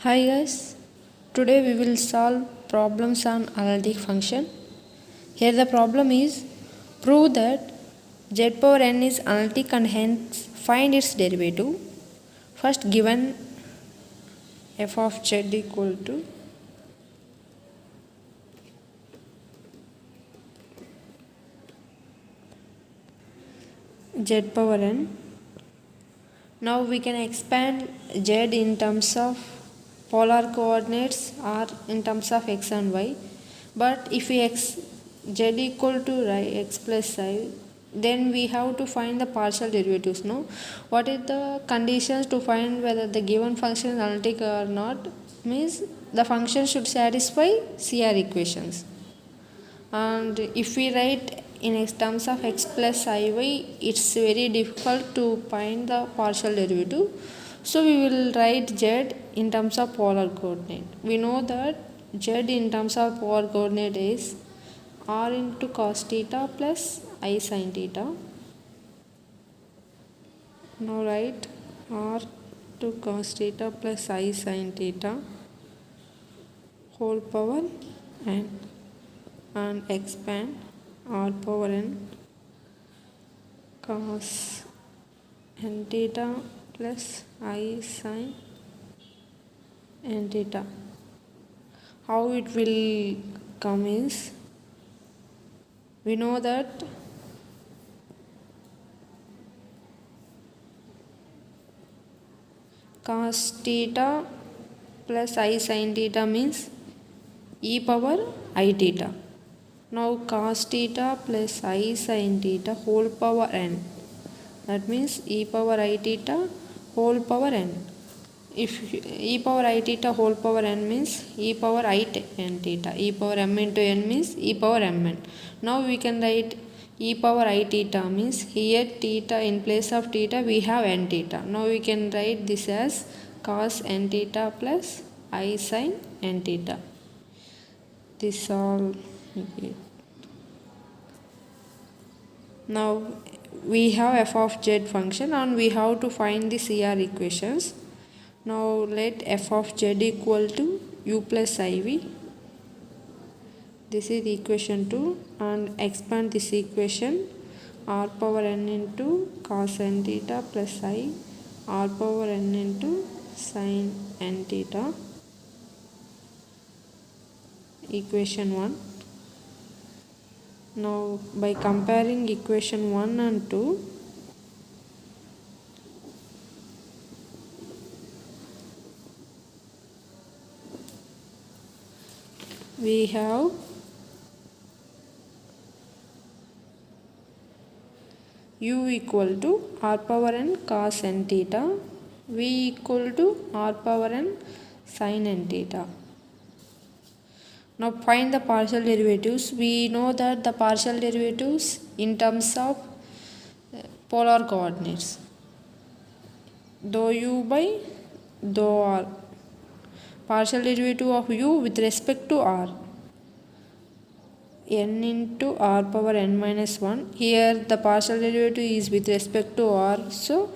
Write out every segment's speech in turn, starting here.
Hi guys, today we will solve problems on analytic function. Here the problem is prove that z power n is analytic and hence find its derivative. First given f of z equal to z power n. Now we can expand z in terms of polar coordinates or in terms of x and y. But if we z equal to x plus I, then we have to find the partial derivatives. No, what is the conditions to find whether the given function is analytic or not? Means the function should satisfy CR equations. And if we write in terms of x plus iy, it's very difficult to find the partial derivative. So we will write z in terms of polar coordinate. We know that z in terms of polar coordinate is r into cos theta plus I sin theta. Now write r to cos theta plus I sin theta whole power n and expand r power n cos n theta plus I sin n theta. How it will come is, we know that cos theta plus I sin theta means e power I theta. Now cos theta plus I sin theta whole power n, that means e power I theta whole power n. If e power I theta whole power n means e power I n theta, e power m into n means e power mn. Now we can write e power I theta means here theta in place of theta we have n theta. Now we can write this as cos n theta plus I sin n theta. This all. Now we have f of z function and we have to find the CR equations. Now let f of z equal to u plus iv. This is equation 2 and expand this equation r power n into cos n theta plus I r power n into sin n theta. Equation 1. Now by comparing equation 1 and 2, we have u equal to r power n cos n theta, v equal to r power n sin n theta. Now find the partial derivatives. We know that the partial derivatives in terms of polar coordinates, dou u by dou r, partial derivative of u with respect to r, n into r power n minus 1. Here the partial derivative is with respect to r, so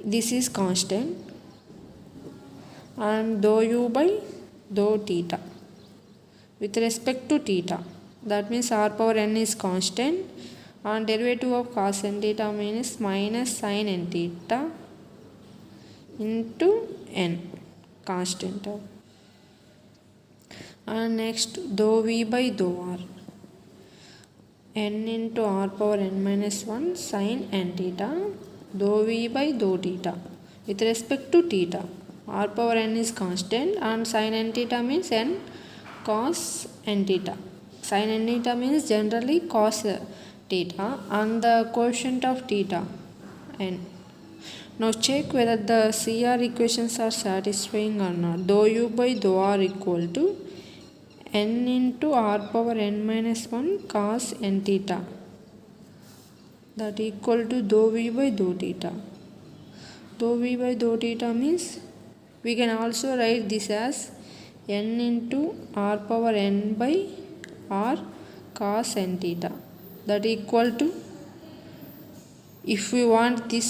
this is constant, and dou u by dou theta with respect to theta, that means r power n is constant and derivative of cos n theta means minus sin n theta into n, constant. And next dou v by dou r, n into r power n minus 1 sin n theta, dou v by dou theta with respect to theta, r power n is constant and sin n theta means n cos n theta. Sin n theta means generally cos theta and the quotient of theta n. Now check whether the CR equations are satisfying or not. Dou u by dou r equal to n into r power n minus 1 cos n theta, that equal to dou v by dou theta. Dou v by dou theta means we can also write this as n into r power n by r cos n theta, that equal to, if we want this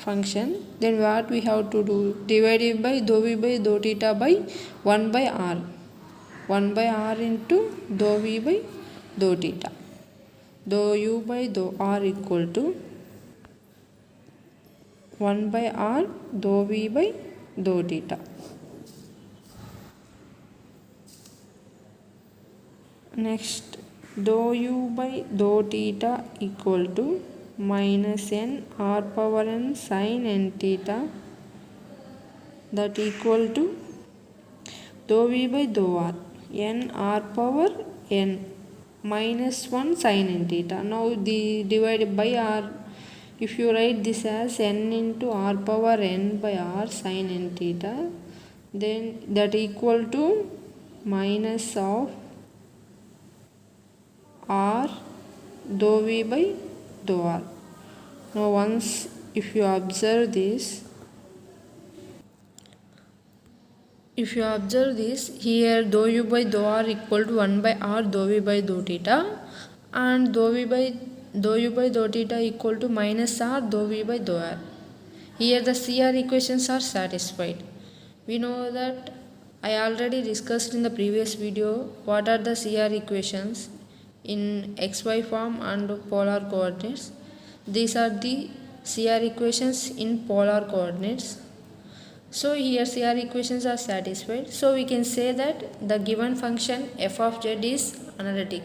function, then what we have to do? Divide it by dou v by dou theta by 1 by r. 1 by r into dou v by dou theta. Dou u by dou r equal to 1 by r dou v by dou theta. Next, dou u by dou theta equal to minus n r power n sin n theta, that equal to dou v by dou r n r power n minus 1 sin n theta. Now the divided by r, if you write this as n into r power n by r sin n theta, then that equal to minus of r dou v by dou r. Now once if you observe this, here dou u by dou r equal to 1 by r dou v by dou theta, and dou u by dou theta equal to minus r dou v by dou r. Here the CR equations are satisfied. We know that I already discussed in the previous video what are the CR equations in xy form and polar coordinates. These are the CR equations in polar coordinates. So here CR equations are satisfied. So we can say that the given function f of z is analytic.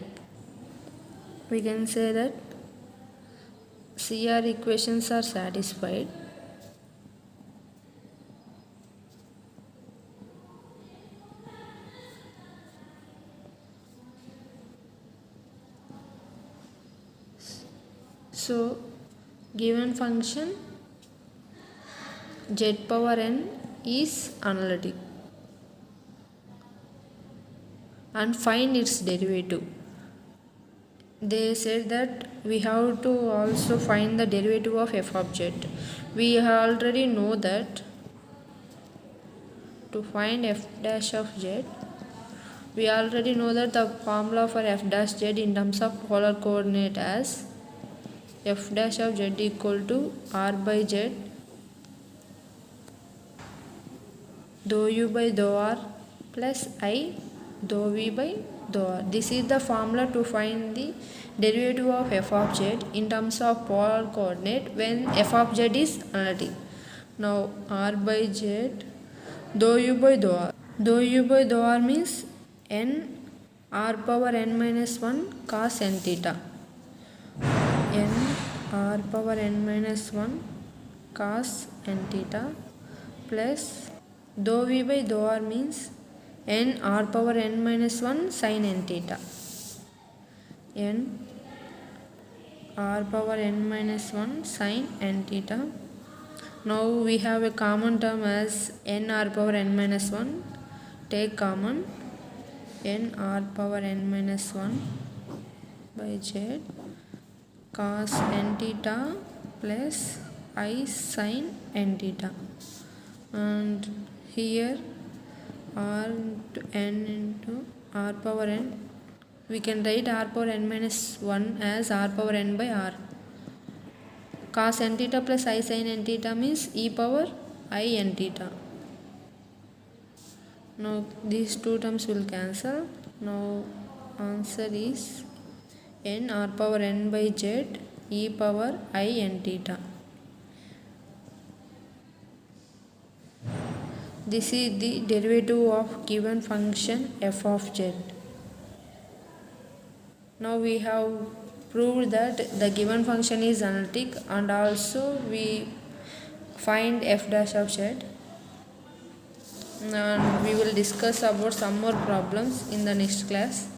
We can say that CR equations are satisfied. So given function z power n is analytic, and find its derivative. They said that we have to also find the derivative of f of z. We already know that to find f dash of z, we already know that the formula for f dash z in terms of polar coordinate as f dash of z equal to r by z dou u by dou r plus I dou v by dou r. This is the formula to find the derivative of f of z in terms of polar coordinate when f of z is analytic. Now r by z dou u by dou r. Dou u by dou r means n r power n minus 1 cos n theta. N r power n minus 1 cos n theta plus dou v by dou r means n r power n minus 1 sin n theta. N r power n minus 1 sin n theta. Now we have a common term as n r power n minus 1. Take common n r power n minus 1 by z cos n theta plus I sin n theta, and here r into n into r power n, we can write r power n minus 1 as r power n by r. Cos n theta plus I sin n theta means e power I n theta. Now these two terms will cancel. Now answer is n r power n by z e power I n theta. This is the derivative of given function f of z. Now we have proved that the given function is analytic, and also we find f dash of z, and we will discuss about some more problems in the next class.